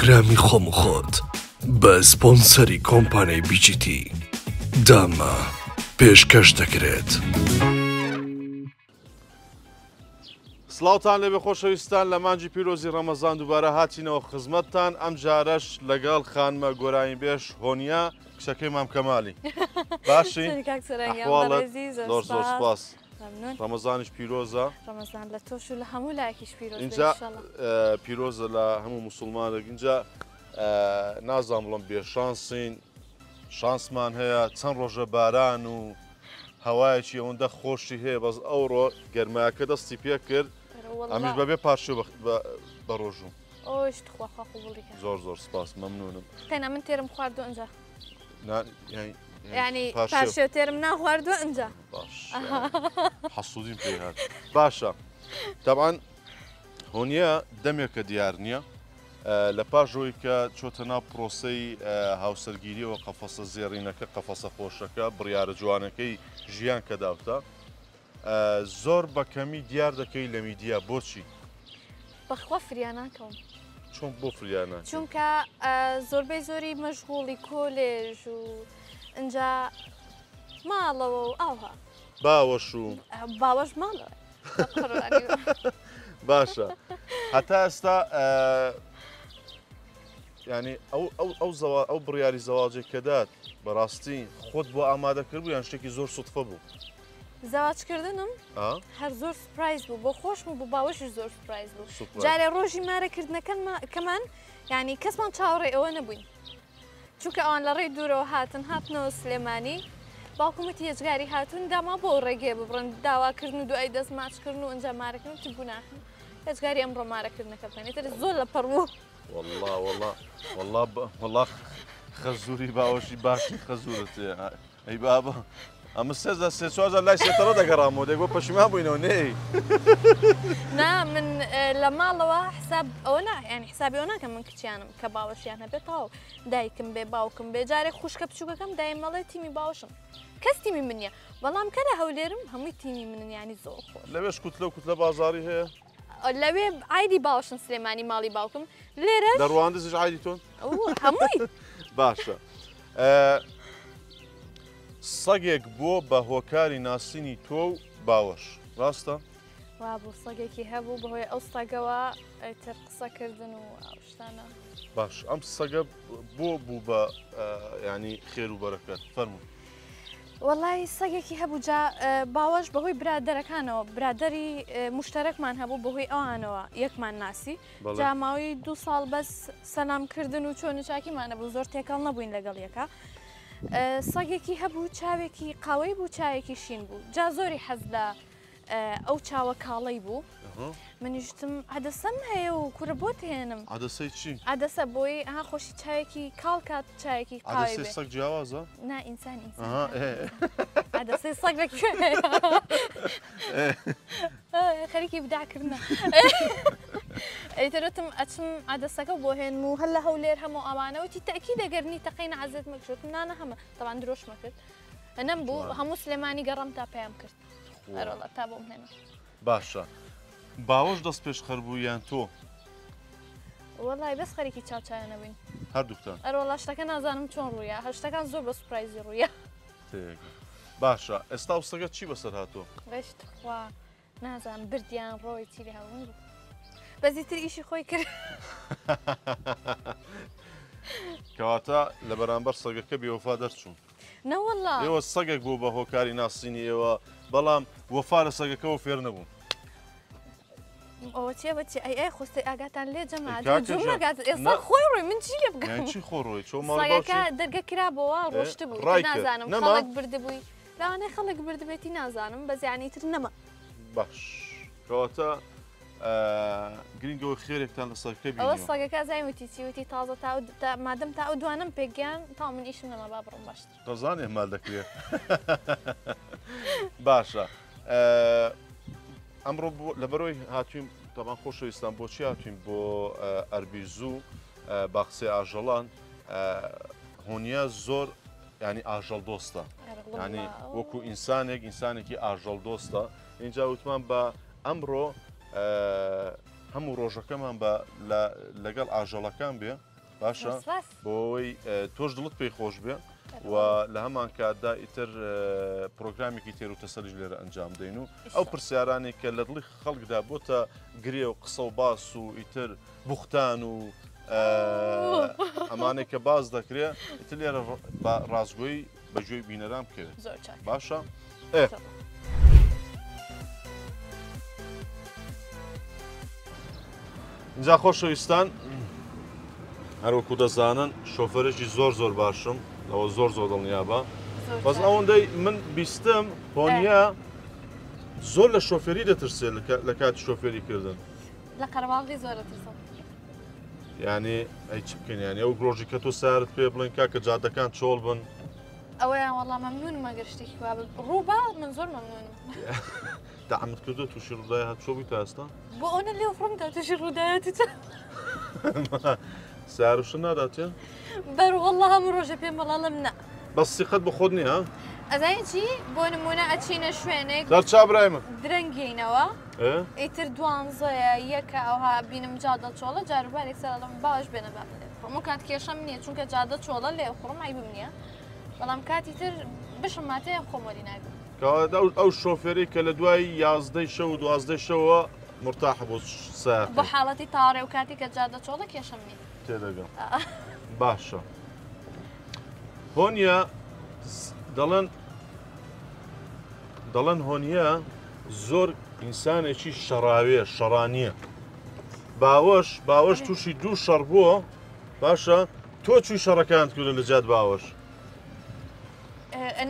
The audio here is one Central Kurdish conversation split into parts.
پرۆگرامی خۆم و خۆت بە سپۆنسەری کۆمپانیای بیجیتی داما پێشکەش دەکرێت. سڵاوتان لێبێ خۆشەویستان لە مانجی پیرۆزی ڕەمەزان دووبارە هاتینەوە خزمەتتان ئەم جارەش لەگەڵ خانمە گۆرانی بێش هۆنیا کچەکەی مام کەمالی باشی زۆر زۆر سپاس ڕەمەزانیش پیرۆزە ڕەمەزان لە تۆش و لە هەموو لایەکیش پیرۆز اینجا پیرۆزە لە هەموو موسڵمانێک اینجا نازانم بڵم بێشانسین شانسمان هەیە چەند ڕۆژە باران و هەوایەکی ئەوەندە خۆشی هەیە بەس ئەوڕۆ گەرمایەکە دەستی پێ کرد ئەمیش بەبێ پاشێ بە ڕۆژوو زۆر زۆر سپاس مەمنونم تەنە من تێرم خواردو ئەنجا ینی پاشێ تێرم ناخواردووە ئەنجا باش حەسوودیم پێ هات باشە تەبعاً هۆنیە دەمێکە دیار نییە لە پاشەوەی کە چۆتە ناو پرۆسەی هاوسەرگیریەوە قەفەسە زێڕینەکە قەفەسە خۆشەکە بڕیارە جوانەکەی ژیان کە داوتە زۆر بەکەمی دیار دەکەی لە میدیا بۆچی؟ بەخوا فریاناکەم چۆن بۆ فریانە؟ چونکە زۆربەی زۆری مەشغوڵی کۆلێژ و ئەنجا ماڵەوە و ئاوها باوەش و باوەش ماڵەوە باشە هەتا ئێستا ینی ئەو بڕیاری زەواجێک کە دات بەڕاستی خۆت بۆ ئامادەکرد بوو یان شتێکی زۆر سوتفە بوو؟ زەواجکردنم هەر زۆر سپرایز بوو بۆ خۆشم و بۆ باوەشش زۆر سپرایز بوو جارێ ڕۆژی مارەکردنەکەمان ینی کەسمان چاوەڕێ ئەوە نەبووین چونکە ئەوان لە ڕێی دوورەوە هاتنەوە سلێمانی باوکومەتی هێزگاری هاتوون داما بۆ ڕێگێ ببڕن داواکردن و دوای دەست ماچکردن و ئەنجا مارەکردن چ بووناکەن هێزگاری ئەمڕۆ مارەکردنەکە بکەنێتتر زۆر لە پەڕ بوو والله خەزوری باوەشی باشی خەزورت ئەی بابە ئەمە سێزە سێ چوارجار لای سێتەڕە دەگەڕامەوە دەی بۆ پەشیمان بووینەوە نەی نا من لە ماڵەوە حساب ئەوە ینی حسابی ئەو ناکەم من کچیانم کە باوەشیان هەبێتەوە دایکم بێ باوکم بێ جارێک خوشکە بچووکەکەم دایم مەڵێ تیمی باوشم کەس تیمی من نییە بەڵام کە لە هەولێرم هەمووی تیمی منن ینی زۆر خۆش لەوێش کوتلە بازاری هەیە لەوێ ئایدی باوشن سلێمانی ماڵی باوکم لێرە دەڕوانندزیش ئایدی تۆن هەمووی باشە سەگێک بۆ بە هۆکاری ناسینی تۆ و باوەش ڕاستە؟ وا بوو سەگێکی هەبوو بەهۆی ئەو سەگەوە تر قسەکردن و ئەو شتانە باش ئەم سەگە بۆ بوو بە ینی خێر و بەرەکەت فەرموو وەڵی سەگێکی هەبوو جا باوەش بەهۆی برادەرەکانەوە برادری مشتەرەکمان هەبوو بەهۆی ئەوانەوە یەکمان ناسی جا ماوەی 2 ساڵ بەس سەلامکردن و چۆن چاکیمانە بوو زۆر تێکەڵ نەبووین لەگەڵ یەکە سەگێکی هەبوو چاوێکی قاوەی بوو چاوێکی شین بوو جا زۆری حەز لە ئەو چاوە کاڵەی بوو منیشتم عەدەسەم هەیە و کورە بۆ تێنم عەدەسەی چی؟ عەدەسە بۆی خۆشی چاوێکی کاڵ کات چاوێکی قاوەی عەدەسەی سەگ جیاوازە؟ نا ئینسان عەدەسەی سەگ لەکوێ خەریکی بداکردنە ئەیترتم ئەچم عەدەسەکە بۆ هێن و هەر لە هەولێر هەموو ئەوانەوەتی تەکی دەگەرنی تەقینە عەزت مەکردم نانە هەمە تەوان درۆشمە کرد ئەنەم بوو هەموو سلێمانی گەڕم تا پێیان کرد ئەرۆڵە تا بۆم هێنا باشە باوەش دەست پێش خەر بوو یان تۆ؟ وەڵای بەس خەریکی چاوچایە نەبووین هەردووکتان ئەرۆڵا شتەکە نازانم چۆن ڕوویە هەشتەکان زۆر بە سوپرایزی ڕوویە باشە ئێستا وسەگەت چی بەسەر هاتووە؟ ڕێشتخوا نازانم بردیان ڕۆی چیری هەڵون بوو بەزیتر ئیشی خۆی کرد کەواتە لە بەرامبەر سەگەکە بێوەفا دەرچوون نەوەڵا ئێوە سەگێک بوو بە هۆکاری ناسینی ئێوە بەڵام وەفا لە سەگەکەەوە فێر نەبوون ئەوە چێ بەچی ئەی خۆستی ئاگاتان لێ ئێستا خۆی ڕۆی من چی لێ بگەم چی خۆڕۆی سەگەکە دەرگەکرا بۆەوە ڕۆشت بوو نازانم خەڵک بردبووی لاوانەی خەڵک بردبێتی نازانم بەزیانی تر نەما باش کەواتە گرنگەوە خێرێکتان لە سەگەکە بینیوە ئەوە سەگەکە زایوتی چیوتی تازە مادەم تا ئەو دوانم پێگیان تا من ئیشم نەما با بڕم باشتر دەزانێ مال دەکرێت باشە ئەمڕۆ لەبەرەوەی هاتووین تاوان خۆشەویستان بۆچی هاتوین بۆ ئەربیزوو باخچەی ئاژەڵان هۆنیا زۆر ینی ئاژەڵ دۆستە ینی وەکو ئینسانێکی ئاژەڵ دۆستە اینجا وتمان بە ئەمڕۆ هەموو ڕۆژەکەمان بە لەگەڵ ئاژەڵەکان بێ باشە بۆەوەی تۆش دڵت پێی خۆش بێ و لە هەمان کاتدا ئیتر پرۆگرامێکی تێر و تەسەلیش لێرە ئەنجام دەین و ئەو پرسیارانی کە لە دڵی خەڵکدا بۆتە گرێ و قسە و باس و ئیتر بوختان و ئەمانێک کە باز دەکرێت ئیتر لێرە ڕازگۆی بەگوێی بینەران بکەوێت باشە؟ اینجا خۆشەویستان هەروەکو دەزانن شۆفەرێکی زۆر باشم ئەوە زۆر دڵنیابە بەس ئەوەندەی من بیستم هۆنیە زۆر لە شۆفێری دەترسێت لە کاتی شۆفێریکردن لە قەرەباڵغی زۆر دەترسم یعنی ئەی چ بکەین یانی ئەو گرۆژی کە تۆ سارت پێ بڵێن کاکە جادەکان چۆڵ بن ئەوەیان وەڵام مەمنونمە گەشتێکی وا ڕووبا من زۆر مەمنونم دەعمت کردو تووشی ڕوودای هات چۆ بووی تا ئێستا بۆ ئەوە لێو فڕمدا تووشی ڕوودایەتی ساروشە ناداتێ؟ بەر وەڵڵا هەموو ڕۆژە پێم بەڵاڵم نا بەس سیقەت بە خۆت نییە؟ ئەزای چی بۆ نمونە ئەچینە شوێنێک دەرچا برایمە درەنگینەوە ئیتر دوانزەیە یەکە ئەوها بینم جادە چۆڵە جاروبارێک سەرڵم باش بێنە با ڕمو کات کێشەم نییە چونکە جادە چۆڵە لێ خوڕم ئایبم نییە بەڵام کاتی تر بشم ماتەیە خۆمەری ناگرم ئەو شۆفێری کە لە دوای 11 شەو و 12 شەوە مرتاح بۆ ساعت بۆ حاڵەتی تاڕێ و کاتی کە جادە چۆڵە کێشەم نییە تێدەگەم باشە هۆنیە دەڵێن هۆنیە زۆر ئینسانێکی شەڕاوێ شەڕانیە باوەش تووشی دوو شەڕ بووە باشە تۆ چوی شەڕەکانت کردو لە جات باوەش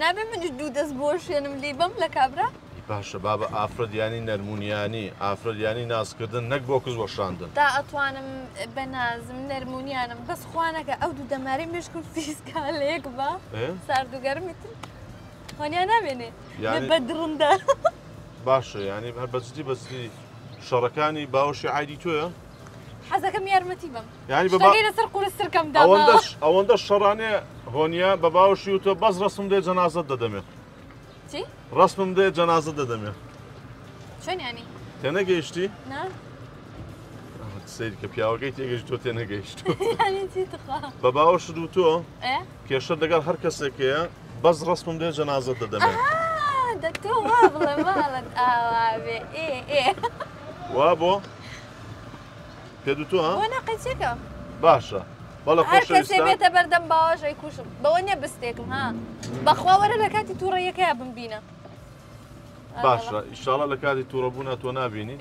نابێ منش دوو دەست بۆ شوێنم لی بم لە کابرا باشە بابە ئافرەدیانی نەرمونیانی ئافرەدیانی نازکردن نەک بۆ کەس وەشاندن تا ئەتوانم بە نازم نەرمونیانم بەس خوانەکە ئەو دوو دەماری مشک و فیسکالەیەک بە ساردوگەرمیتر هۆنیان نامێنێ بە دڕندا باشە ینی هەر بەجددی شەڕەکانی باوەشی عیدی تۆیە؟ حەزەکەم یارمەتی بم ینی لەسەر قورسترکەمدا ئەوەندە شەڕانێ هۆنیە بە باوەشی و تۆ بەس ڕسم دێ جەنازەت دەدەمێت چی؟ ڕسمم دێ جەنازەت دەدەمێت چۆنیانی؟ تێنەگەیشتی؟ نا سەیری کە پیاوەکەی تێگەشت تۆ تێنەگەیشت بە بە باوەشت و تۆ کێشە لەگەڵ هەر کەسێکەیە بەس ڕسمم دێ جەنازەت دەدەمێت تۆ وا بڵێ ماڵت ئاوابێ وا بۆ؟ پێدوتوە؟ بۆ ناقەچێکە باشە بەڵە هەر کەسێ بێتە بەردەم باوەشەی کوشم بەوە نیە بستێکم ها بەخوا وەرە لە کاتی تووڕەیەکەیە بمبینە باشە ئیشاڵە لە کاتی تووڕەبوونا تۆ نبینی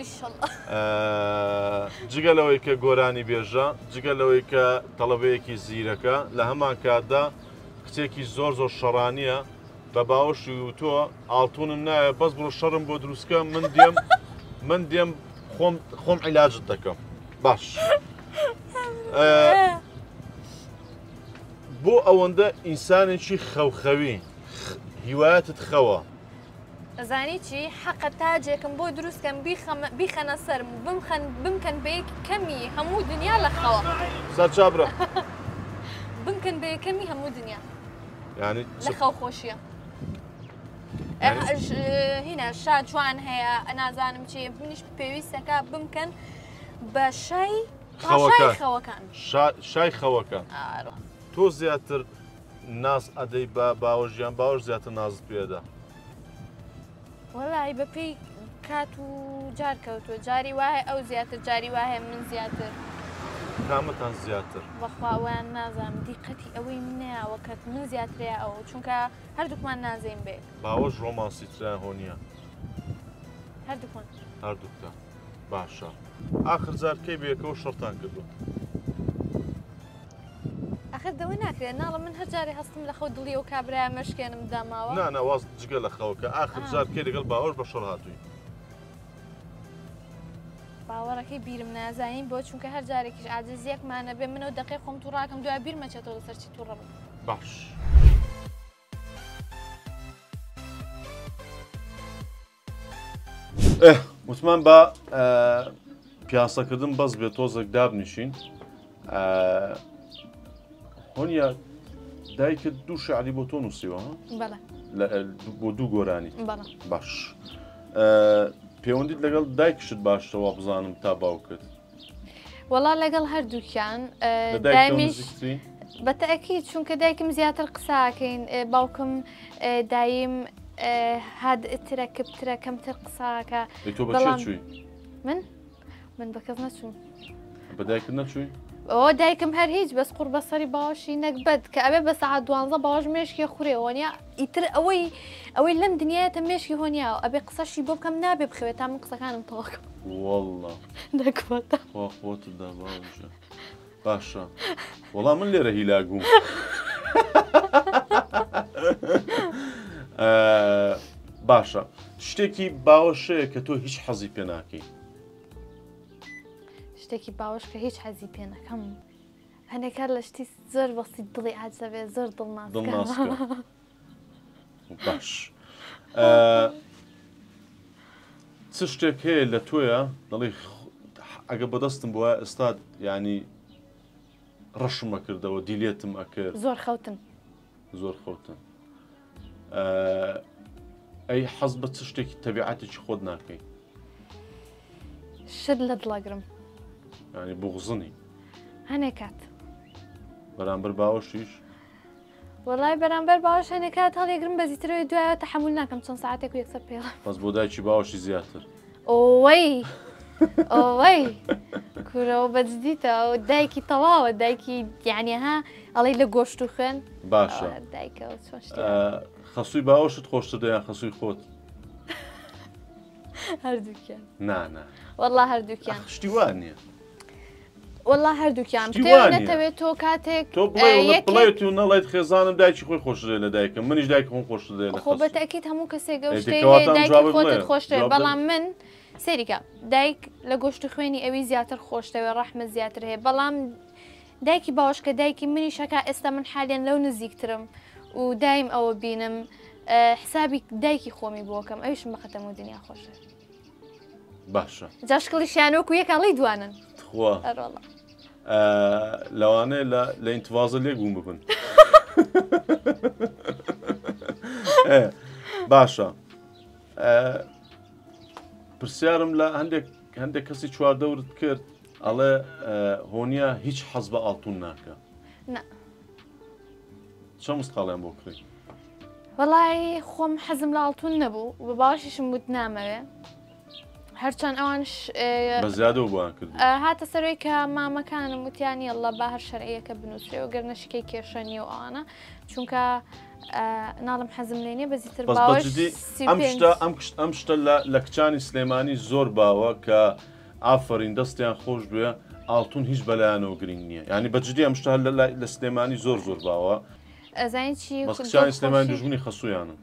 جگە لەوەی کە گۆرانی بێژە جگە لەوەی کە تەڵەبەیەکی زیرەکە لە هەمان کاتدا کچێکی زۆر شەڕانیە بە باوەشی و تۆ ئاڵتونم نایە بەس بڕۆ شەڕم بۆ دروستکە من دێم خۆم عیلاجت دەکەم باش بۆ ئەوەندە ئینسانێکی خەوخەوی هیوایەتت خەوە ئەزانی چی حەقە تاجێکم بۆ دروستکەم بیخەنە سەرم بمکەن بەیەکی کەمی هەموو دنیا لە خەوە سەرچابرە بمکەن بە یەکەمی هەموو دنیا ینی لە خەو خۆشیە هینە شا جوان هەیە ئەنازانم چی منیش پێویستەکە بمکەن بە شای خەوەکان شای خەوەکان تۆ زیاتر ناز ئەدەی بە باوەژیان باوەش زیاتر نازت پێدا وەڵی بەپێی کات و جار کەوتۆ جاری وایە ئەو زیاتر جاری وایە من زیاتر کامەتان زیاتر بەخواوەیان نازانم دیقەتی ئەوەی منەیەوە کەت من زیاترەیە ئەوە چونکە هەردووکمان نازەین بێ باوەش ڕۆمانسی تریان هۆنیە هەردووکمان هەردووکە باشە ئاخر جارکەی بێکەوە شەڕتان کردو ئاخر دەوە ناکرێت ناڵە من هەر جارێ هەستم لە خەو دڵی و کابرای مەشکێنم داماوە ناواز جگە لە خەوەکە ئاخر جارکەی لەگەڵ باوەش بە شەڕ هاتووی باوەڕەکەی بیرم نازانین بۆ چونکە هەر جارێکیش عاجزیەکمانە بێ منەوە دەقی خۆم تووڕاکەم دوای بیرمەچێتەوە لەسەرچی تووڕەم باش وتمان بە پیاسەکردن بەس بێت تۆزێک دابنیشین هۆنیە دایکت دوو شعری بۆ تۆ نووسیوە بۆ دوو گۆرانی باش پەیوەندیت لەگەڵ دایکشت باشەوە بزانم تا باوکت وەڵا لەگەڵ هەردووکیان دایمیش بەتەکیید چونکە دایکم زیاتر قساکەین باوکم دایم هادترە کەمترە کەمتر قساکە من بە کەس نەچووم بە دایکت نەچووی؟ ئەوە دایکم هەر هیچ بەس قوڕ بەسەری باوەشی نەکبەت کە ئەبێ بە سەعات 12 باوەش مێشکی خوڕێەوەنیا ئیتر ئەوەی لەم دنیاەتە مێشکی هۆنیاوە ئەبێ قسەشی بۆ بکەم نابێ بخوێت تا من قسەکانم تەواکەم وەڵڵا دەکواتە خۆتدا باوشە باشە وەڵام من لێرە هیلاگوم باشە شتێکی باوەشەیە کە تۆ هیچ حەزی پێ ناکەی شتێکی باوەش کە هیچ حەزی پێ نەکەم هەنێکار لە شتی زۆر بەستی دڵی عاجەبێ زۆر دڵناسکە باش چ شتێک هەیە لە تۆیە دەڵی ئەگە بەدەستم بووە ئێستا ینی ڕەشمە کردەوە دیلێتم ئەکرد زۆر خەوتن زۆر خەوتن ئەی حەز بە چ شتێکی تەبیعەتێکی خۆت ناکەی شت لە دڵەگرم ینی بغزنی هەنێک کات بەرامبەر باوەشیش وەڵای بەرامبەر باوەش هەنێک کات هەڵێگرم بەزیترەوەی دوایە تەحمل ناکەم چەند ساعتێک و یەکسەر پێڵە بەس بۆ دایکی باوەشی زیاتر ئۆی ئەوەی کورەوە بەجدیتەوە دایکی تەواوە دایکی یعنیها ئەڵی لە گۆشت و خوێن باشە دایکەوە خەسووی باوەشت خۆشتر دەیان خەسووی خۆت هەردووکیان نانە وەڵا هەردووکیان شتی وان نییە وەڵا هەردووکیان نەتەوێت تۆ کاتێک تۆ بڵێت و نەڵێت خێزانم دایکی خۆی خۆشترێ لە دایکم منیش دایک خۆم خۆشترێ لە خۆ بەتەکیید هەموو کەسێک دایکی خۆتت خۆشترێ بەڵام من سەریکە دایک لە گۆشت و خوێنی ئەوی زیاتر خۆشتەوێ ڕەحمە زیاتر هەیە بەڵام دایکی باوەش کە دایکی منی شەکە ئێستا من حالیان لەو نزیکترم و دایم ئەوە بینم حسابی دایکی خۆمی بۆکەم ئەویشم بەخەتەم و دنیا خۆشە باشە جاشکڵیشیانۆکو یەکەڵی دوانن خوا لەوانەیە لە ئینتڤازە لێگوم ببن باشە پرسیارم لە هەندێک کەسی چواردەورت کرد ئەڵێ هۆنیا هیچ حەز بە ئاڵتون ناکە چەند مستاڵیان بۆ کڕی وەڵای خۆم حەزم لە ئاڵتون نەبوو بە باشیشم وت نامەوێ هەرچەند ئەوانش بە زیادە بۆیان کرد هاتە سەرۆی کە مامەکانم وتیانی ئەڵڵە با هەر شەرعیەکە بنووسێ و گەرنەشکەی کێشەنی و ئەوانە چونکە ناڵم حەزم لێنێ بەزیتر ئەم شتە لە کچانی سلێمانی زۆر باوە کە ئافرین دەستیان خۆش بوێ ئاڵتون هیچ بەلایەنەوە گرنگ نییە ینی بەجددی ئەم شتە لە سلێمانی زۆر باوە ئەزانین چی کچانی سلێمانی دژمنی خەسوویانن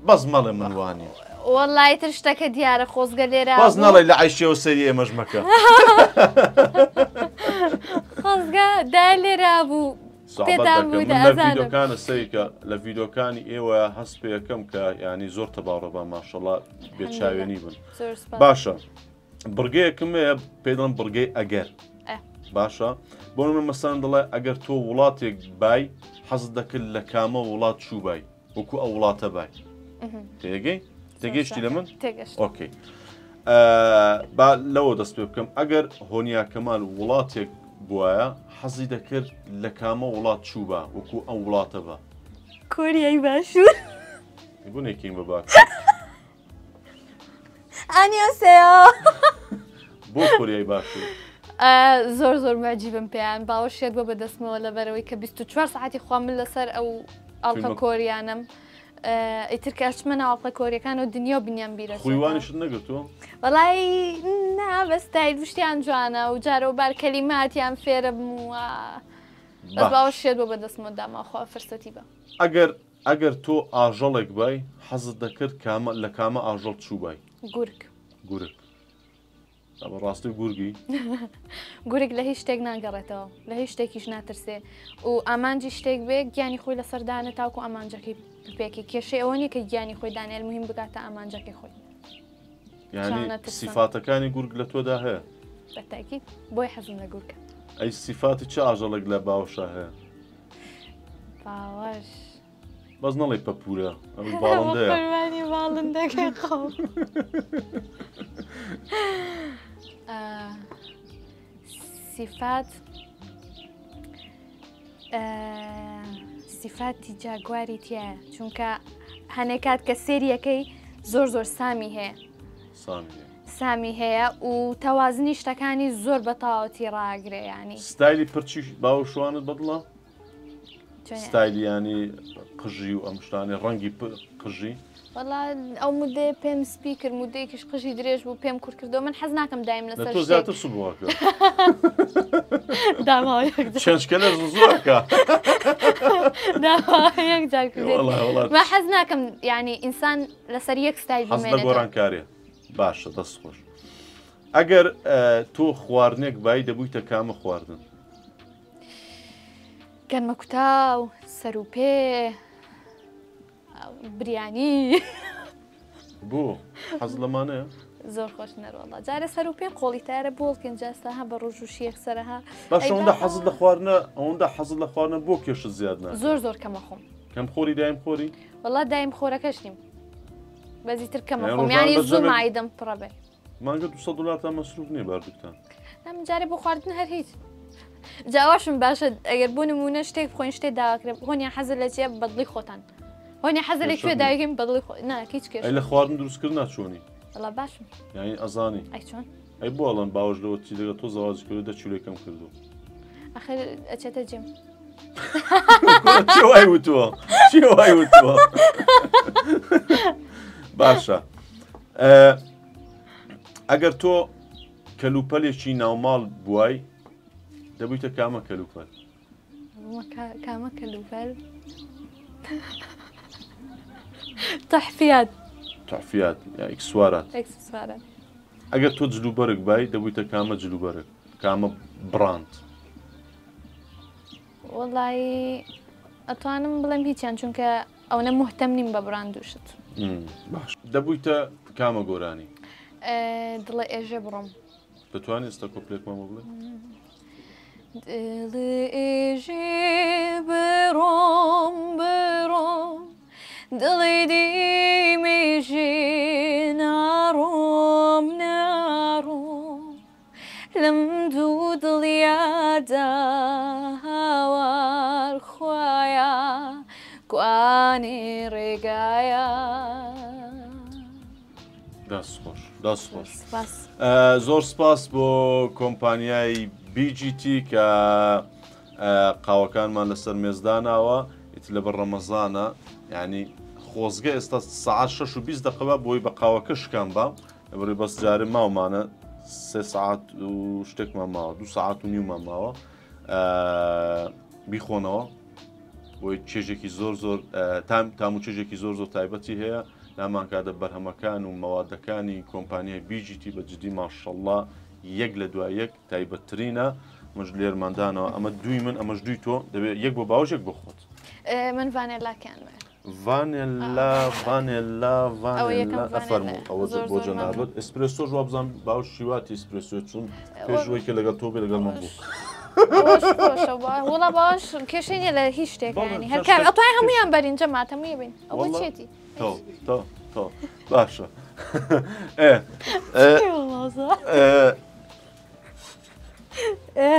بەس مەڵێ من وانە وەڵای تر شتەکە دیارە خۆزگە لێرە باز نەڵێ لە عیشەوە سەری ئێمەش مەکە خۆزگە دا لێرا بوو ڤیدۆکانە سەریکە لە ڤیدۆکانی ئێوە هەست پێ یەکەم کە ینی زۆر تەباڕە بە ماشەڵڵا بێچاوێنی بن باشە بڕگەیەکم هەیە پێ دەڵم بڕگەی ئەگەر باشە بۆ من مەسان دەڵێ ئەگەر تۆ وڵاتێک بای حەزت دەکرد لە کامە وڵات چوو بای وەکو ئەو وڵاتە بای تێگەی تێگەشتی لە من ئۆکەی با لەوە دەست پێ بکەم ئەگەر هۆنیا کەمال وڵاتێک بواە حەزی دەکرد لە کامە وڵات چوو بە وەکو ئەو وڵاتە بە کۆریای باشوور بوونێکین بە باک ئانیۆسەیە بۆ کۆریای باشوور زۆر مەجیبم پێیان باوەشێت بۆ بەدەستمەوە لەبەرەوەی کە 24 ساعتی خوا من لەسەر ئەو ئاڵقە کۆریانم ئیتر کەچمە ناوڵقە کۆریەکان و دنیا بنیان بیرە خویوانیشت نەگرتووە وەڵای نابەستای دوشتیان جوانە و جارەوبار کەلیماتیان فێرە بمووە بەس باوەشێت بۆ بەدەستمەوە داماخوا فرسەتی بە ئەگەر تۆ ئاژەڵێک بای حەزت دەکرد لە کامە ئاژەڵ چوو بای گورگ بەڕاستی گورگی گورگ لە هیچ شتێک ناگەڕێتەوە لە هیچ شتێکیش ناترسێ و ئامانجی شتێک بێ گیانی خۆی لەسەردانە تاوکو ئامانجەکەی پێکی کێشەی ئەوە نیە کە گیانی خۆی دانێت مهم بگاتە ئامانجەکەی خۆی یعنی سیفاتەکانی گورگ لە تۆدا هەیە بەتاکید بۆی حەزم لە گورگە ئەی سیفاتی چه ئاژەڵێک لە باوەشە هەیە باوەش بەس نەڵێ پەپورە باڵندەیە قوربانی باڵندەکەی خۆم سیفاتی جاگواری تایە چونکە هەنێکات کە سێریەکەی زۆر سامی هەیە سامی هەیە و تەوازنی شتەکانی زۆر بە تەواوەتی ڕاگرێ ینی ستایلی پرچی باوەشوانت بەدڵە ستایلی ینی قژی و ئەم شتانێ ڕەنگی قژی وەڵا ئەو مودەیە پێم سپی کرد مودەیەکیش قژی درێژ بوو پێم کورد کردەوە من حەز ناکەم دایم لەسەر تۆ زیاتر سوبووەکە چەندکە لە زۆرەکە یەک جار ما حەز ناکەم ینی ئینسان لەسەر یەک ستایل بمێنێتەوە گۆڕانکاریە باشە دەست خۆش ئەگەر تۆ خواردنێک بای دەبوویتە کامە خواردن گەرمە کوتاو سەر و پێ بریانی بۆ حەز لەمانەیە زۆر خۆش نەرۆڵە جارە سەر و پێم خۆڵی تارە بۆڵکن جاستاها بە ڕۆژ و شیەک سەرها باش ئەوەندە حەزت لە خواردنە ئەوەندە حەزت لە خواردنە بۆ کێشت زیاد ناکە زۆر کەمە خۆم کەم خۆری دایم خۆری وەڵا دایم خۆرەکەش نیم بەزیتر کەمە خۆم یانی زۆر مایدەم پڕە بێ مانگە $200 تا مەسروف نییە باردووکتان ئەم جارێ بۆ خواردن هەر هیچ جاواشم باشە ئەگەر بوو نمونە شتێک بخۆین شتێک داواکرێ هۆنیان حەزە لە چێ بەدڵی خۆتان هۆنی حەزە لەکوێ داگەین بەدڵی خۆ هیچ کێش لە خواردن دروستکرد ناچۆنی وەڵا باشم یعنی ئەزانی ئەی چۆن ئەی بۆ ئەڵەن باوەش لەوە چی دەگە تۆ زەواج کرد دە چولێکم کردو ئەخر ئەچێتە جێم چی وای وتووە چی وای وتووە باشە ئەگەر تۆ کەلوپەلێکی ناوماڵ بووای دەبوویتە کامە کەلوپەل کامە کەلوپەل تحفیات یا ئیکسوارات ئەکسسوارات ئەگەر تۆ جلوبەرگ بای دەبوویتە کامە جلوبەرگ کامە براند وەڵی ئەتوانم بڵێم هیچیان چونکە ئەوە مهتەم نیم بە براند دووشت باش دەبوویتە کامە گۆرانی دڵە ئێژێ بڕۆم دەتوانێت ئێستا کۆپلێکمەمە بڵێ دڵە ئێژێ بڕۆم دڵی دیمێژێ ناڕۆم لەم دوو دڵیادا هاوار خوایە کوانێ ڕێگایە دەست خۆش زۆر سپاس بۆ کۆمپانیای BGT کە قاوەکانمان لەسەر مێزداناوە ئیتر لەبەر ڕەمەزانە یعنی خۆزگە ئێستا ساعت 6:20 بۆی بە قاوەکە شکان بە لەبەرەوەی بەس جارێ ماومانە 3 ساعت و شتێکمان ماوە 2 ساعت و نیومان ماوە بیخۆنەوە بۆی چێژێکی زۆر تام و چێژێکی زۆر تایبەتی هەیە نامانکاتە بەرهەمەکان و مەوادەکانی کۆمپانیای BGT بە جدی ماشەڵڵا یەک لە دوای یەک تایبەتترینە مەش لێرماندانەوە ئەمە دوی من ئەمەش دوی تۆ دەبێت یەک بۆ باوەژێک بۆ خۆت من ڤانێلاکیان ڤانێلا ئەفەرموو ئەوە بۆ جەنابەت ئەسپرێسۆ وابزان باوش شیواتی ئسپرێسۆ چون پێشەوەی کە لەگەڵ تۆ بێ لەگەڵ من بوو وڵا باش کێشەی نیە لە هیچ شتێکانی هەرکار ئەتوای هەمویان بەرین جەمات هەمووی بین ئەوە چێتی تۆ باشە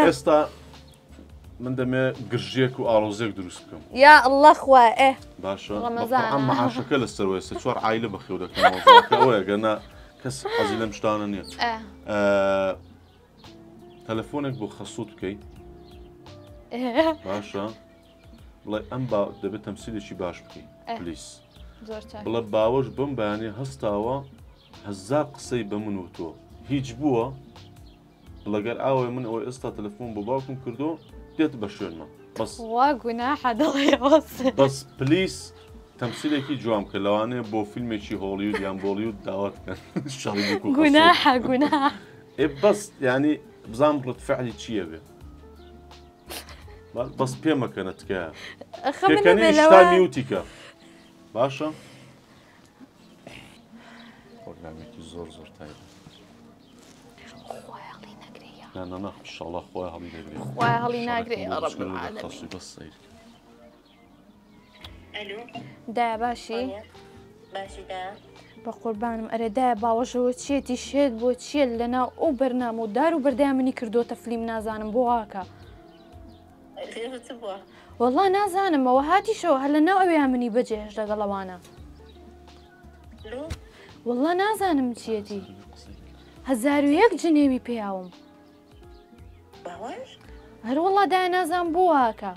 ئێستا من دەمێ گرژێک و ئاڵۆزێک دروست بکەم یا ئەڵڵە خوا باشە ئەم مەعاشەکە لەسەروەی سێ چوار عایلە بەخێو دەکەمەوەی گەنا کەس حەزی لەم شتانە نییە تەلەفۆنێک بۆ خەسووت بکەیت باشە بڵێ ئەم دەبێت تەمسیلێکی باش بکەیت پلیس بڵێ باوەش بم بەیانی هەستاوە 1000 قسەی بە من و تۆ هیچ بووە بڵەگەر ئاوەی من ئەوەی ئێستا تەلەفۆن بۆ باوکم کردو دێت بە شوێنمە بەس پلیس تەمسیلێکی جوام کە لەوانەیە بۆ فیلمێکی هۆلیوود یان بۆلیوود داوات بکەن بەس ینی بزان بڵێت فعلی چییە بێ بەس پێمەکەنە تکایە پێکەنی میوتیکە باشە پرۆگرامێکی زۆر تایبەت نە ئینشاڵڵا خۆی هەڵی ناگرێ بەس سەیر دا باشی بە قوربانم ئەرێدایە باوەشەوە چێتی شێت بۆ چیە لەناو ئەو بەرنامە و دار و بەردای منی کردوتە فلیم نازانم بۆ هاکە وەڵا نازانمەوە هاتیشەوە هەر لە ناو ئەوێ منی بەجێش لەگەڵەوانە وەڵا نازانم چیەتی 1001 جنێوی پێیاوم هەر وەڵا دای نازان بۆ هاکە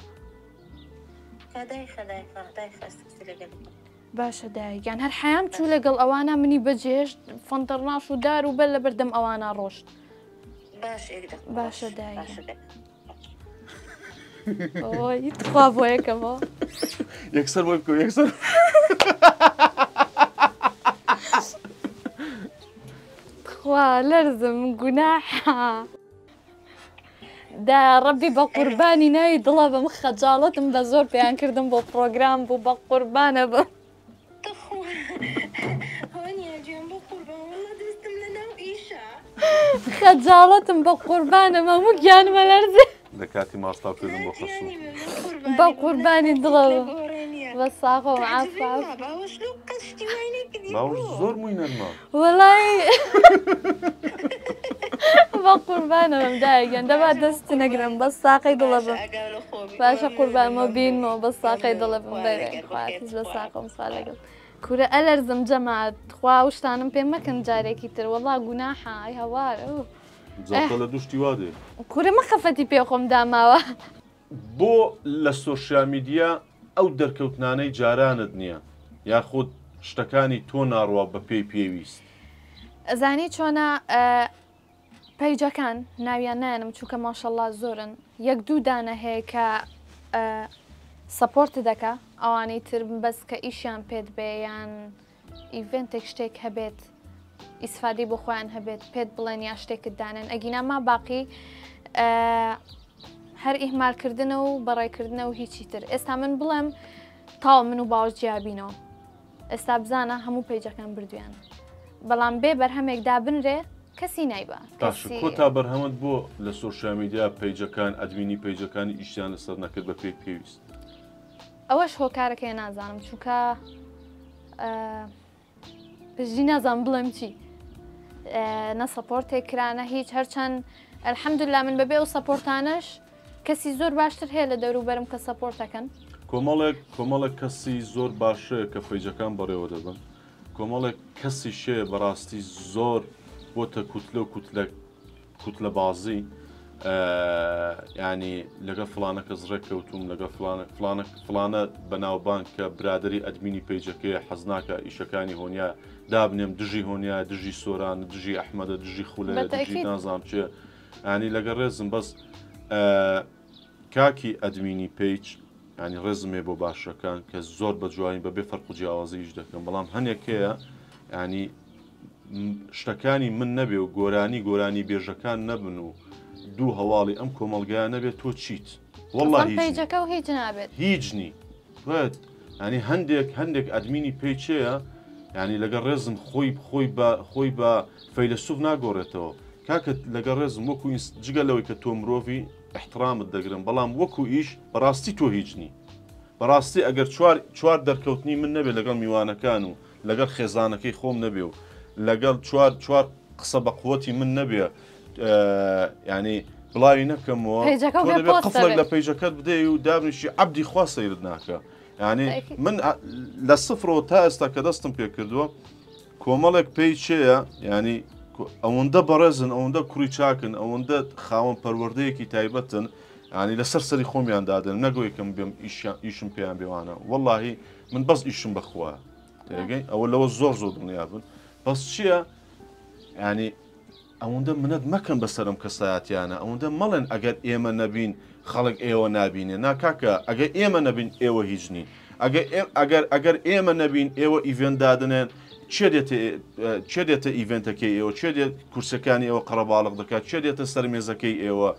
باشە دایگیان هەر حیام چوو لەگەڵ ئەوانە منی بەجێشت فەنتەڕناش و دار و بەر لە بەردەم ئەوانە ڕۆشت باشە دایگە ئۆی تخوا بۆ یەکەمەوە یەکسەر بۆ بکەوە یەکسەر خوا لەرزم گوناحە دا ڕەبی بە قوربانی ناوی دڵە بم خەجاڵەتم بە زۆر پێیان کردم بۆ پرۆگرام بوو بە قوربانە بم خەجاڵەتم بە قوربانم هەموو گیانمە لەرزێ لە کاتی ماستاکردم بۆ خەسوو بە قوربانی دڵە بە ساغۆ عافاف باوش زۆر مووی نەرما وەڵای بە قوربانەوەم دایگەن دەبا دەست نەگرم بە ساقەی دڵە بم باشە قوربانمە بینمەوە بە ساقەی دڵە بم بەرێخواتیش لە ساقم سا لەگەڵ کورە ئەلەرزم جەماعەت خوا وشتانم پێ مەکەن جارێکی تر وەڵا گوناحە ئەی هەوارە جاتە لە دوشتی وا دێ کورە مەخەفەتی پێ خۆم داماوە بۆ لە سۆشیال میدیا ئەو دەرکەوتنانەی جارانت نییە یاخود شتەکانی تۆ ناڕوا بە پێی پێویست ئەزانی چۆنە پەیجەکان ناویان نایەنم چووکە ماشەڵڵا زۆرن یەک دوو دانە هەیە کە سەپۆرت دەکا ئەوانەی تر بەس کە ئیشیان پێت بێ یان ئیڤنتێک شتێک هەبێت ئیسفادی بۆ خۆیان هەبێت پێت بڵێن یا شتێکت دانن ئەگینا ما باقی هەر ئیهمالکردنە و بەڕێکردنە و هیچی تر ئێستا من بڵێم تاو من و باوەش جیابینەوە ئێستا بزانە هەموو پەیجەکان بردویان بەڵام بێ بەرهەمێک دابنرێ کەسی نایبە کۆتا بەرهەمت بۆ لە سۆشیال میدیا پەیجەکان ئەدمینی پەیجەکانی ئیشیان لەسەر نەکرد بە پێی پێویست ئەوەش هۆکارەکەی نازانم چونکە پژی نازانم بڵێم چی نە سەپۆرتێک کرانە هیچ هەرچەند ئەلحەمدوللا من بەبێ و سەپۆرتانش کەسی زۆر باشتر هەیە لە دەوروبەرم کە سەپۆرتەکەن کۆمەڵێک کەسی زۆر باشەیە کە پەیجەکان بەڕێوە دەبن کۆمەڵێک کەسی شەیە بەڕاستی زۆر بۆتە کووتلە و کووتلە بازی ینی لەگە فلانە کەس ڕێککەوتوم لەگە فلانە بەناوبان کە برادری ئەدمینی پەیجەکەی حەزناکە ئیشەکانی هۆنیا دابنێم دژی هۆنیا دژی سۆران دژی ئەحمەدە دژی خولە دژی نازام چێ ینی لەگە ڕێزم بەس کاکی ئەدمینی پێیج ینی ڕێزمێ بۆ باشەکان کە زۆر بە جوانی بەبێ فەرق و جیاوازیش دەکەم بەڵام هەنێکەیە ینی شتەکانی من نەبێ و گۆرانی بێژەکان نەبن و دوو هەواڵی ئەم کۆمەلگایە نەبێت تۆ چیت وەڵڵا پەیجەکە و هیچ نابێت هیچنی ینی هەندێک ئەدمینی پێیچەیە ینی لەگە ڕێزم خۆی بە فەیلسوف ناگۆڕێتەوە کاکە لەگە ڕێزم وەکو جگەلەوەی کە تۆ مرۆڤی احترامت دەگرم بەڵام وەکو ئیش بەڕاستی تۆ هیچنی بەڕاستی ئەگەر چوار دەرکەوتنی من نەبێت لەگەڵ میوانەکان و لەگەڵ خێزانەکەی خۆم نەبێ و لەگەڵ چوار قسە بە قووەتی من نەبێ ینی بڵاوی نەکەمەوە قفڵێک لە پەیجەکەت بدەی و دابنیشی عەبدی خوا سەیرت ناکە ینی من لە سفرەوە تا ئێستا کە دەستم پێ کردووە کۆمەڵێک پێی چێە ینی ئەوەندە بەڕێزن ئەوەندە کوڕی چاکن ئەوەندە خاوەن پەروەردەیەکی تایبەتن ینی لەسەر سەری خۆمیان دادن نەگوۆیکەم بێم ئیشم پێیان بێوانە وەڵڵاهی من بەس ئیشم بەخوا تێگەی ئەوە لەوە زۆر دڵنیا بن بەس چییە ینی ئەوەندە منەت مەکەن بەسەرم کەسایەتیانە ئەوەندە مەڵێن ئەگەر ئێمە نەبین خەڵک ئێوە نابینێ ناکاکە ئەگەر ئێمە نەبین ئێوە هیچ نین ئەگەر ئێمە نەبین ئێوە ئیڤێنت دادنێن چێ دێتە ئیڤێنتەکەی ئێوە چێ دێت کورسەکانی ئێوە قەرەباڵغ دەکات چێ دێتە سەرمێزەکەی ئێوە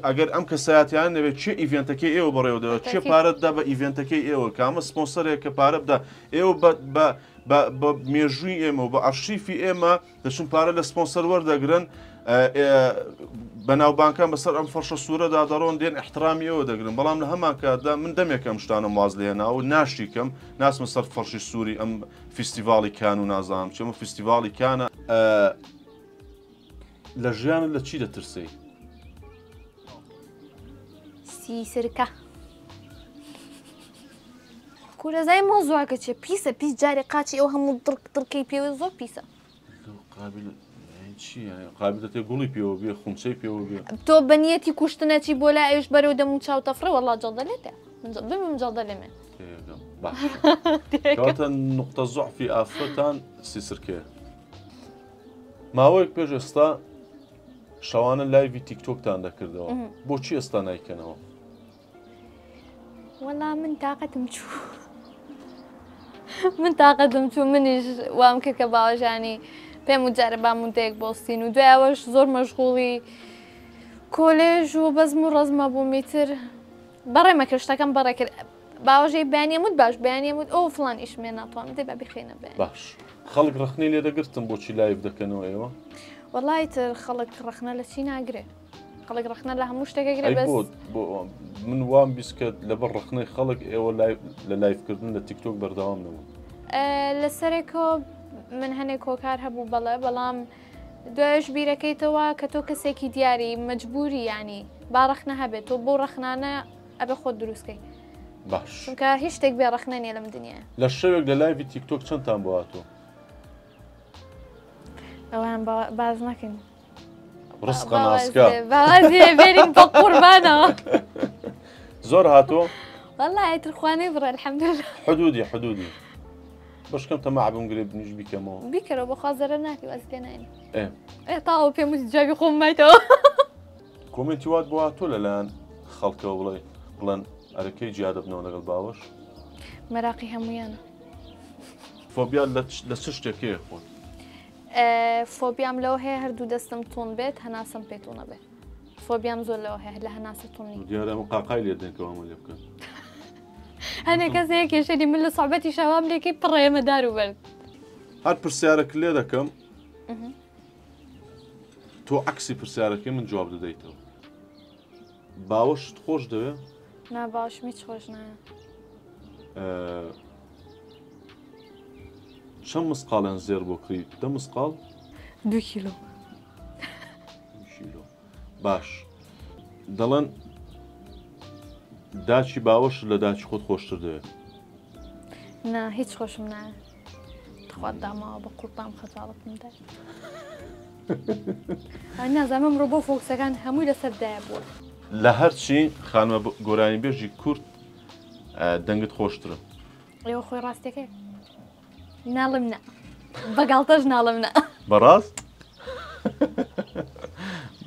ئەگەر ئەم کەسایەتیان نەبێت چێ ئیڤێنتەکەی ئێوە بەڕێوە دەوێت چێ پارەت دا بە ئیڤێنتەکەی ئێوە کامە سپۆنسەرێک کە پارە بدا ئێوە بە مێژووی ئێمە و بە ئەرشیفی ئێمە دەچون پارە لە سپۆنسەر وەردەگرن بەناوبانکان بەسەر ئەم فەرشە سوورەدا دەڕۆن دێن احترامی ئەوە دەگرن بەڵام لە هەمان کاتدا من دەمێکم شتانم واز لێنا و ناشیکەم ناسمە سەر فەرشی سووری ئەم فیستیڤاڵی کان و نازانم چێمە فیستیڤاڵی کانە لە ژیانت لە چی دەترسی؟ سیسرکە کورەزای مۆزوواکە چێ پیسە پیس جارێ قاچی ئەو هەموو دڕکەی پێوە زۆر پیسە قابل دەتێ گوڵی پێوە بێ خونچەی پێوە بێ تۆ بەنیەتی کوشتنەچی بۆ لای ئەوش بەرەو دەم و چاوتەفرە وەڵا جەڵدەلێتە بمم جەڵدەلێمێ کەواتە نقطە زوعفی ئافرەتان سیسرکەیە ماوەیەک پێش ئێستا شەوانە لایڤی تیکتۆکتان دەکردەوە بۆچی ئێستا نایکەنەوە؟ وەڵا من تااقەتم چوو من تااقەتم چوو منیش وام کرد کە باوەژانی پێم وجارە بامونتەیەک بۆستین و دوایەوەش زۆر مەشغوڵی کۆلێژ و بەزم و ڕزمە بوو میتر بەڕێمە کەشتەکەم بەڕێ کرد باوەژەی بەیانیەموت باش بەیانیەموت ئەو فڵان ئیشمێ ناتوانم دێ بابی خێنە بێن باش خەڵک ڕخنەی لێ دەگرتم بۆچی لایڤ دەکەنەوە ئێوە؟ وەڵای تر خەڵک ڕخنە لە چی ناگرێ خەڵک ڕخنە لە هەموو شتێکەگرێ بەس من وام بیست کە لەبەر ڕخنەی خەڵک ئێوە لە لایڤکردن لە تیکتۆک بەردەوام نەبوو لەسەرێکەوە من هەنێک کۆکار هەبوو بەڵێ بەڵام دوایش بیرەکەیتەوە کە تۆ کەسێکی دیاری مەجبوری ینی با ڕخنە هەبێت تۆ بۆ ڕخنانە ئەبێ خۆت دروستکەی باش چونکە هیچ شتێک بێ ڕخنە نیە لەم دنیاە لە شەوێک لە لایڤی تیکتۆک چەندتان بۆ هاتووە؟ ئەوان باز نەکەین ڕستقە ناسکە بێرین بە قوربانەوە زۆر هاتووە؟ وەڵای تر خوانەی بڕێ الحەمدولله حدودی بەشکەم تەماع بم گرێ بنیش بیکەمەوە بیکەرەوە بە خوازەرە ناکەی واز پێ ناینی تاوە پێم وتی جاوی خۆم مایتەوە کۆمنتی وات بۆ هاتووە لەلایەن خەڵکەوە بڵێن ئەرەکەی جیا دەبنەوە لەگەڵ باوەش مەراقی هەمویانە فۆبیا لە چ شتێکەیە خۆت؟ فۆبیام لەوە هەیە هەردوو دەستم تون بێت هەناسم پێتونە بێت فۆبیام زۆر لەوە هەیە لە هەناسە تونی دیارە ئەمە قاقای لێ دێنکەوە ئەمە لێ بکەن هەنێک کەسەیە کێشەی من لە سوحبەتی شەوام لێکەی پڕێمەدار و بەرد هەر پرسیارێک لێ دەکەم تۆ عەکسی پرسیارەکەی من جواب دەدەیتەوە باوەشت خۆش دەوێ؟ نا باوەشم هیچ خۆش نایە چەند مسقاڵیان زێر بۆ کڕی؟ 10 مسقاڵ؟ 2 کیلۆ باش دەڵێن داچی باوەش لە داچی خۆت خۆشتر دەوێت؟ نا هیچ خۆشم نایە خوات داماوە بە قوربام خەجاڵتم دای نازانم ڕۆ بۆ فۆکسەکان هەمووی لەسەردایە بووە لە هەرچی خانمە گۆرانی بێژی کورد دەنگت خۆشترە ئێوە خۆی ڕاستەکەی ناڵم نە بەگاڵتەش ناڵم نە بەڕاست؟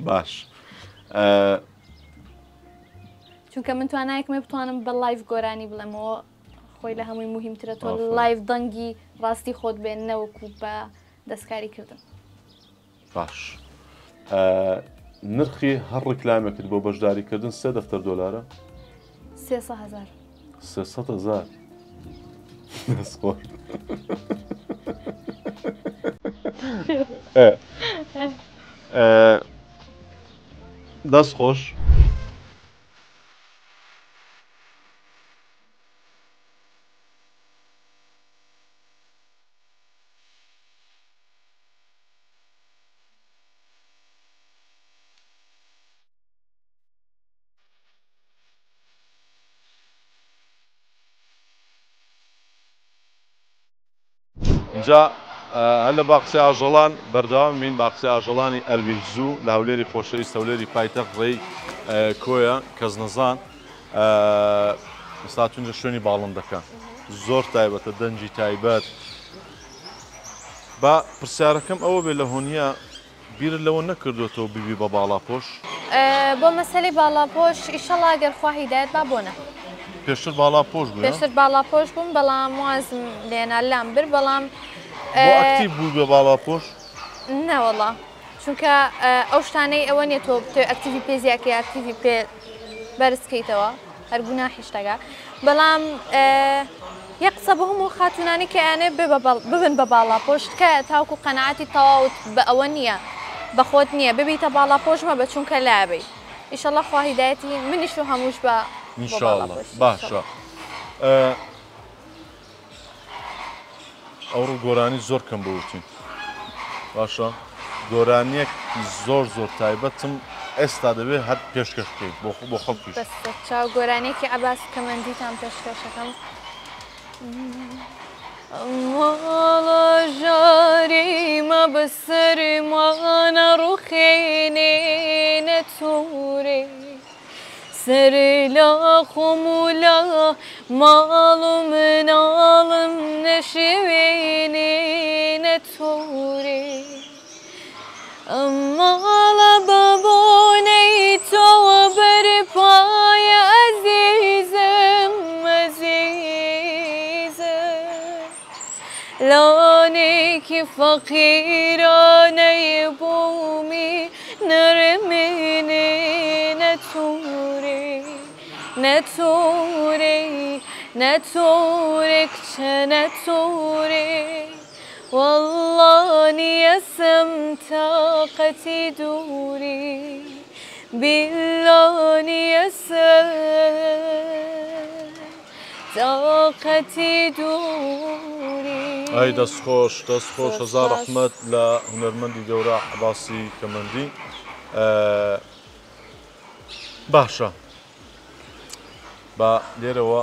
باش چونکە من توانایەکمە بتوانم بە لایڤ گۆرانی بڵێمەوە خۆی لە هەمووی مهمترە تۆ لایڤ دەنگی ڕاستی خۆت بێن نەوەکو بە دەستکاری کردن باش نرخی هەر ڕیکلامێکت بۆ بەشداریکردن 3 دەفتەر دۆلارە؟ 300,000 300,000 دەستخۆش دەستخۆش اینجا هەر لە باقچەی ئاژەڵان بەردەوامین باقچەی ئاژەڵانی ئەلبیرزوو لە هەولێری خۆشەویست هەولێری پایتەخت ڕێی کۆیە کەزنەزان ئێستا چونجە شوێنی باڵندەکان زۆر تایبەتە دەنجی تایبەت با پرسیارەکەم ئەوە بێ لە هۆنیە بیرت لەوە نەکردوێتەوە بیبی بە باڵاپۆش بۆ مەسەلەی باڵاپۆش ئیشەڵا ئەگەر خوا هیدایەت با بۆنە پێشتر باڵاپۆش بوو پێشتر باڵاپۆش بووم بەڵام وازم لێنا لام بر بەڵام بۆ ئەکتیڤ بوو بێ باڵاپۆش؟ نەوەڵا چونکە ئەو شتانەی ئەوە نیە تۆ ئەکتیڤی پێ زیاکە ئەکتیڤی پێ بەرزکەیتەوە هەر گوناحی شتەکە بەڵام یەقسە بە هەموو خاتونانی کە یانێ ببن بە باڵا پۆشت کە تاوکو قەنەعاتی تەواوت بە ئەوە نییە بەخۆت نییە ببیتە باڵا پۆشمە بە چونکە لابێ ئیشەڵڵا خوا هیدایەتی منیش و هەمووش بە ئینشاءڵڵا باشە ئەوڕۆ گۆرانی زۆر کەم بوتین باشە گۆرانیەک زۆر تایبەتم ئێستا دەبێت هەر پێشکەش بکەیت بۆ خەڵکیش چاو گۆرانێکی عەباس کەمەندیتان پێشکەشەکەم ماڵە ژاریمە بەسەرمانە ڕوخێنێنە تۆرێ سەرێ لە خۆم و لە ماڵ و مناڵم نەشوێنێنە تۆرێ ئەماڵە بە بۆنەی تۆوە بەرپایە ئەزیزم لانێکی فەقیرانەی بوومی نەرمێنێ نەتۆرێ کچە نەتۆرێ والله نیەسم تاقەتی دووری بالله نیەسم تاقەتی دووری ئای دەستخۆش هەزار ڕەحمەت لە هونەرمەندی گەورە عەباسی کەمەندی باشە بە لێرەوە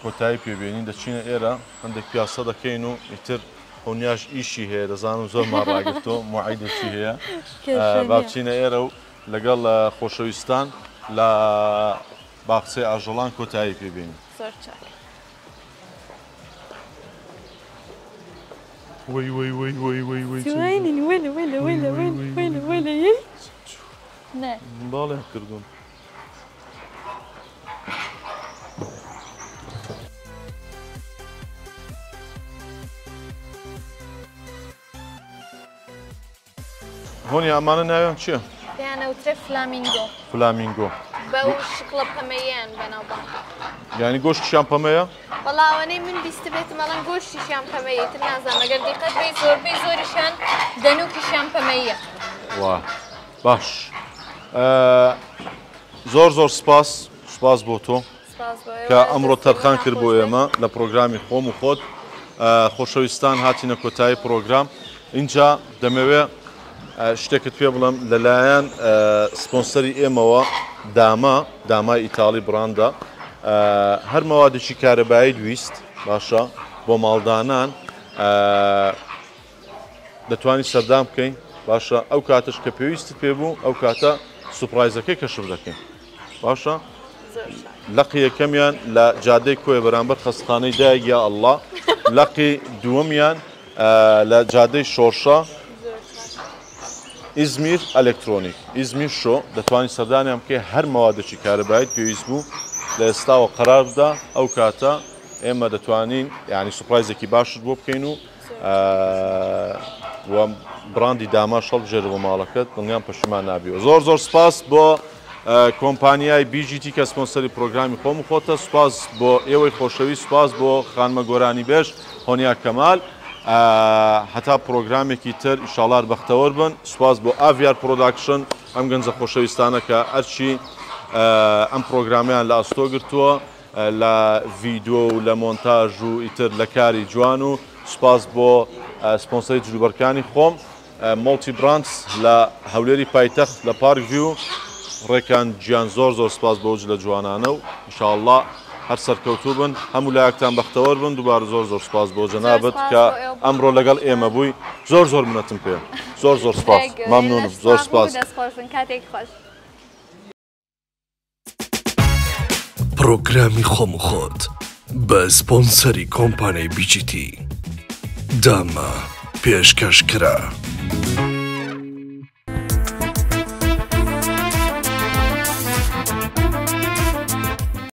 کۆتایی پێبێنین دەچینە ئێرە هەندێک پیاسە دەکەین و ئیتر هەونیاش ئیشی هەیە دەزانم زۆرمان ڕاگرتۆ موعیدێکی هەیە با بچینە ئێرە و لەگەڵ خۆشەویستان لە باخچەی ئاژەڵان کۆتایی پێبێنین وي وي وي وي وي وي تواني ولا نه بالي كردون هون يا أمانة ناويان چیه؟ يعني وتر فلامينغو فلامينغو بەو شکڵە پەمەیان بەناوبانگ یعنی گۆشتیشیان پەمەیە؟ بەڵام ئەوانەی من بیست بێتم ئەڵەن گۆشتیشیان پەمەیە تر نازانم ئەگەر دیقەت بێ زۆربەی زۆریشیان دەنووکیشیان پەمەیە وا باش زۆر سپاس بۆ تۆ کە ئەمڕۆ تەرخان کرد بۆ ئێمە لە پرۆگرامی خۆم و خۆت خۆشەویستان هاتینە کۆتایی پرۆگرام اینجا دەمەوێت شتێکت پێ بڵم لەلایەن سپۆنسەری ئێمەوە دامای ئیتاڵی براندە هەر مەوادێکی کارەبایی دویست باشە بۆ ماڵدانان دەتوانی سەردام بکەین باشە ئەو کاتش کە پێویستت پێ بوو ئەو کاتە سوپرایزەکەی کەشف دەکەین باشە لەقی یەکەمیان لە جادەی کۆیە بەرامبەر خەستخانەی دایک یا ئەڵڵا لەقی دووەمیان لە جادەی شۆرشە ئیزمیر ئەلکترۆنیک ئیزمیر شۆ دەتوانانی سەردانیان بکەی هەر مەوادێکی کارەبایت پێویست بوو لە ئێستاوە قەرار بدا ئەو کاتە ئێمە دەتوانین یعنی سوپرایزێکی باشت بۆ بکەین و براندی داماش هەڵبژێرە بۆ ماڵەکەت دڵنیان پەشیمان نابیەوە زۆر سپاس بۆ کۆمپانیای BGT کە سپۆنسەری پرۆگرامی خۆم و خۆتە سپاس بۆ ئێوەی خۆشەویست سپاس بۆ خانمە گۆرانی بێژ هۆنیا کەمال هەتا پرۆگرامێکی تر ئیشاڵار بەختەوەر بن سپاس بۆ ئاڤیار پرۆداکشن ئەم گەنجە خۆشەویستانە کە ئەرچی ئەم پرۆگرامیان لە ئەستۆ گرتووە لە ڤیدیۆ و لە مۆنتاژ و ئیتر لە کاری جوان و سپاس بۆ سپۆنسەری جلوبەرکانی خۆم مۆڵتی برانس لە هەولێری پایتەخت لە پارک ڤیو ڕێکان گیان زۆر سپاس بۆ لە جوانانە و ئینشاءڵڵا هەر سەرکەوتوو بن هەموو لایەکتان بەختەوەر بن دووبارە زۆر سپاس بۆ جەنابەت کە ئەمڕۆ لەگەڵ ئێمە بووی زۆر منەتم پێ زۆر سپاس مەمنونم زۆر سپاس پرۆگرامی خۆم و خۆت بە سپۆنسەری کۆمپانیای BGT داما پێشکەشکرا